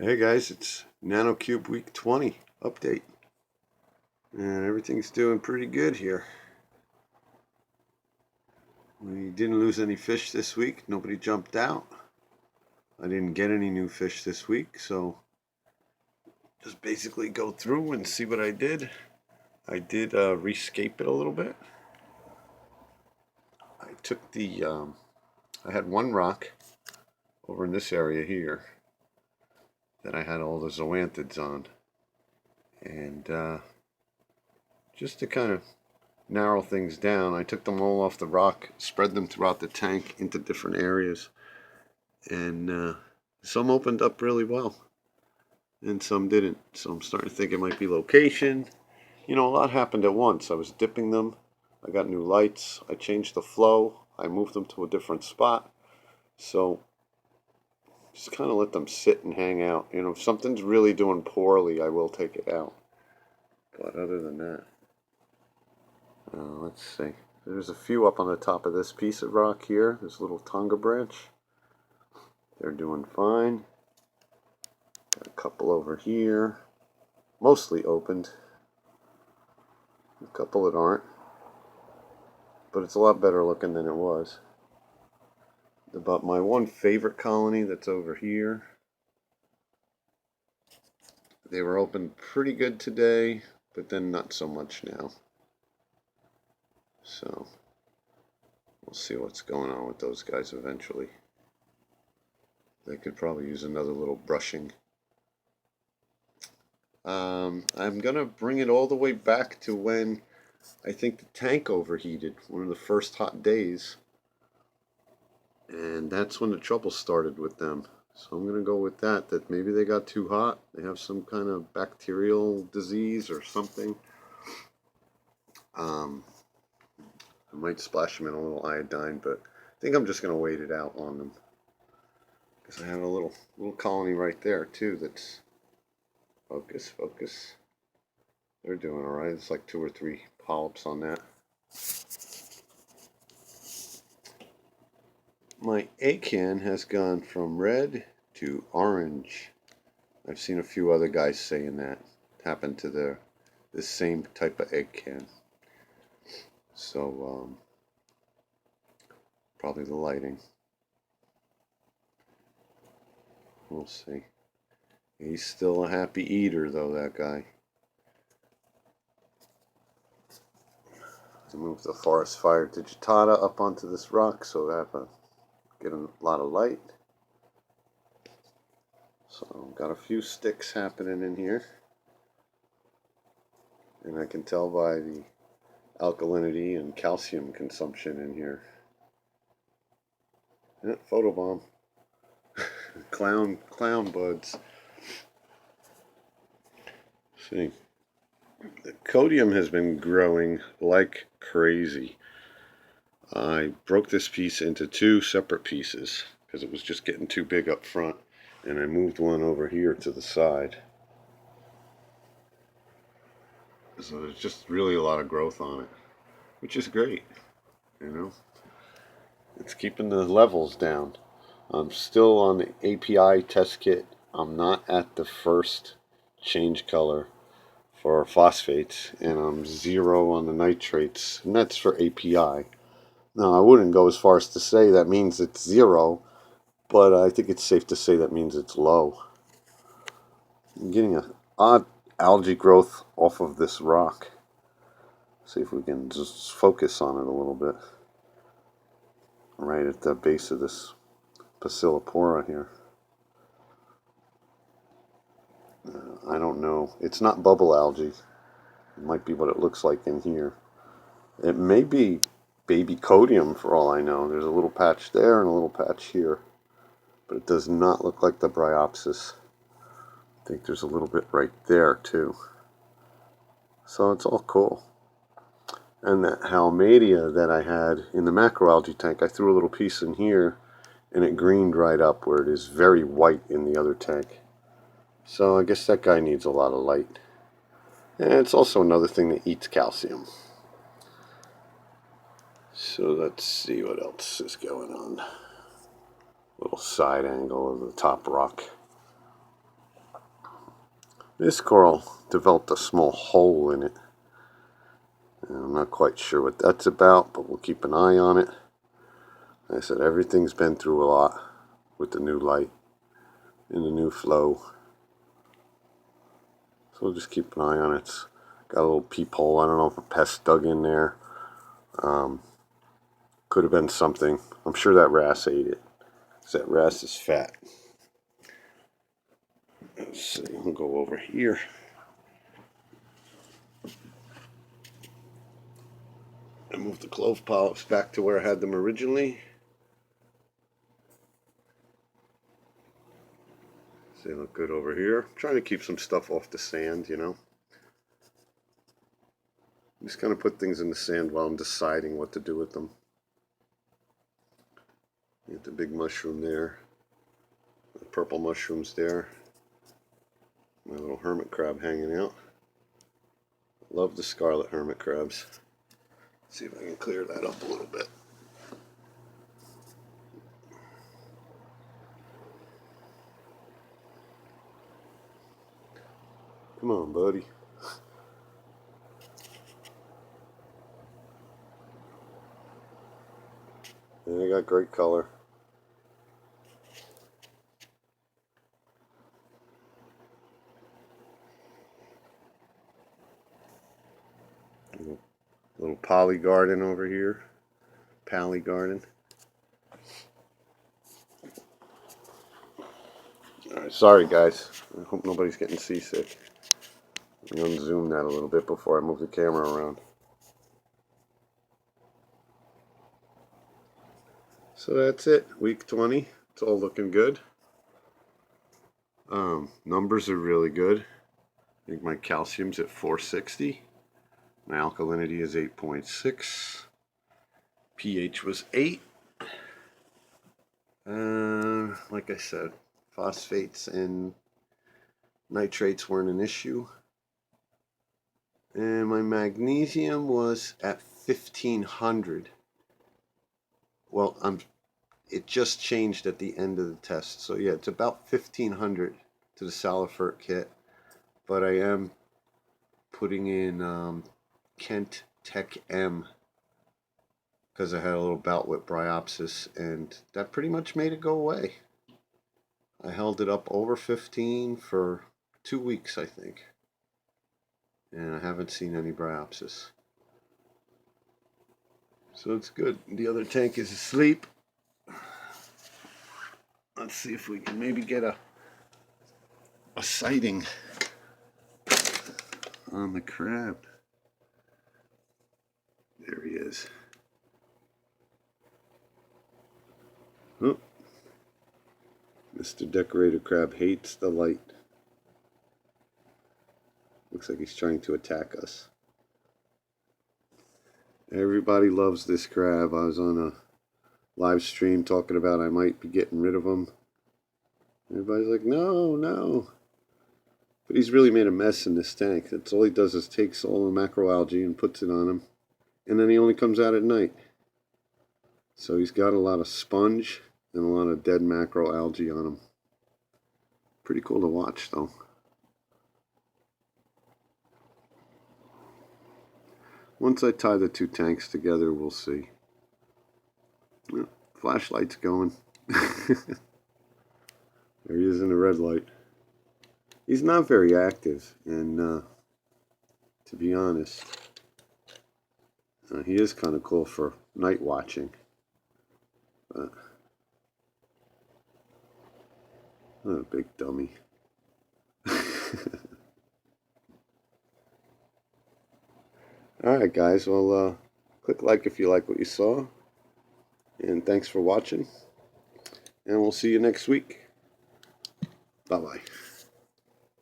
Hey guys, it's Nano Cube Week 20 update, and everything's doing pretty good here. We didn't lose any fish this week. Nobody jumped out. I didn't get any new fish this week, so just basically go through and see what I did. I did rescape it a little bit. I took I had one rock over in this area here that I had all the zoanthids on, and just to kind of narrow things down, I took them all off the rock, spread them throughout the tank into different areas, and some opened up really well, and some didn't. So I'm starting to think it might be location. You know, a lot happened at once. I was dipping them, I got new lights, I changed the flow, I moved them to a different spot. So just kind of let them sit and hang out. You know, if something's really doing poorly, I will take it out. But other than that, let's see. There's a few up on the top of this piece of rock here. This little Tonga branch. They're doing fine. Got a couple over here. Mostly opened. A couple that aren't. But it's a lot better looking than it was. About my one favorite colony that's over here. They were open pretty good today, but then not so much now. So we'll see what's going on with those guys eventually. They could probably use another little brushing. I'm gonna bring it all the way back to when I think the tank overheated, one of the first hot days. And that's when the trouble started with them. So I'm gonna go with that maybe they got too hot. They have some kind of bacterial disease or something. I might splash them in a little iodine, but I think I'm just gonna wait it out on them. Because I have a little colony right there too that's focus. They're doing alright. It's like 2 or 3 polyps on that. My acan has gone from red to orange. I've seen a few other guys saying that happened to this same type of acan. So probably the lighting. We'll see. He's still a happy eater though, that guy. To move the forest fire digitata up onto this rock so that get a lot of light. So got a few sticks happening in here, and I can tell by the alkalinity and calcium consumption in here. Yeah, photobomb. clown buds. See, the codium has been growing like crazy. I broke this piece into 2 separate pieces because it was just getting too big up front, and I moved one over here to the side. So there's just really a lot of growth on it, which is great, you know. It's keeping the levels down. I'm still on the API test kit. I'm not at the first change color for phosphates, and I'm 0 on the nitrates, and that's for API. Now, I wouldn't go as far as to say that means it's 0, but I think it's safe to say that means it's low. I'm getting an odd algae growth off of this rock. See if we can just focus on it a little bit. Right at the base of this Bacillopora here. I don't know. It's not bubble algae. It might be what it looks like in here. It may be baby codium for all I know. There's a little patch there and a little patch here. But it does not look like the bryopsis. I think there's a little bit right there too. So it's all cool. And that Halmadia that I had in the macroalgae tank, I threw a little piece in here and it greened right up where it is very white in the other tank. So I guess that guy needs a lot of light. And it's also another thing that eats calcium. So let's see what else is going on. Little side angle of the top rock. This coral developed a small hole in it. I'm not quite sure what that's about, but we'll keep an eye on it. Like I said, everything's been through a lot with the new light and the new flow. So we'll just keep an eye on it. It's got a little peephole. I don't know if a pest dug in there. Could have been something. I'm sure that wrasse ate it. That wrasse is fat. Let's see, we'll go over here. I moved the clove polyps back to where I had them originally. So they look good over here. I'm trying to keep some stuff off the sand, you know. Just kind of put things in the sand while I'm deciding what to do with them. Get the big mushroom there. The purple mushrooms there. My little hermit crab hanging out. Love the scarlet hermit crabs. Let's see if I can clear that up a little bit. Come on, buddy. And they got great color. Little poly garden over here. Pally garden. Alright, sorry guys. I hope nobody's getting seasick. Let me unzoom that a little bit before I move the camera around. So that's it. Week 20. It's all looking good. Numbers are really good. I think my calcium's at 460. My alkalinity is 8.6. pH was 8. Like I said, phosphates and nitrates weren't an issue. And my magnesium was at 1500. Well, it just changed at the end of the test. So yeah, it's about 1500 to the Salifert kit. But I am putting in Kent Tech M because I had a little bout with bryopsis, and that pretty much made it go away. I held it up over 15 for 2 weeks, I think. And I haven't seen any bryopsis. So it's good. The other tank is asleep. Let's see if we can maybe get a sighting on the crab. There he is. Oh. Mr. Decorated Crab hates the light. Looks like he's trying to attack us. Everybody loves this crab. I was on a live stream talking about I might be getting rid of him. Everybody's like, no, no. But he's really made a mess in this tank. That's all he does is takes all the macroalgae and puts it on him. And then he only comes out at night. So he's got a lot of sponge and a lot of dead macroalgae on him. Pretty cool to watch, though. Once I tie the two tanks together, we'll see. Well, flashlight's going. There he is in the red light. He's not very active, and to be honest, he is kind of cool for night watching. But what a big dummy. Alright guys, well click like if you like what you saw, and thanks for watching, and we'll see you next week. Bye bye.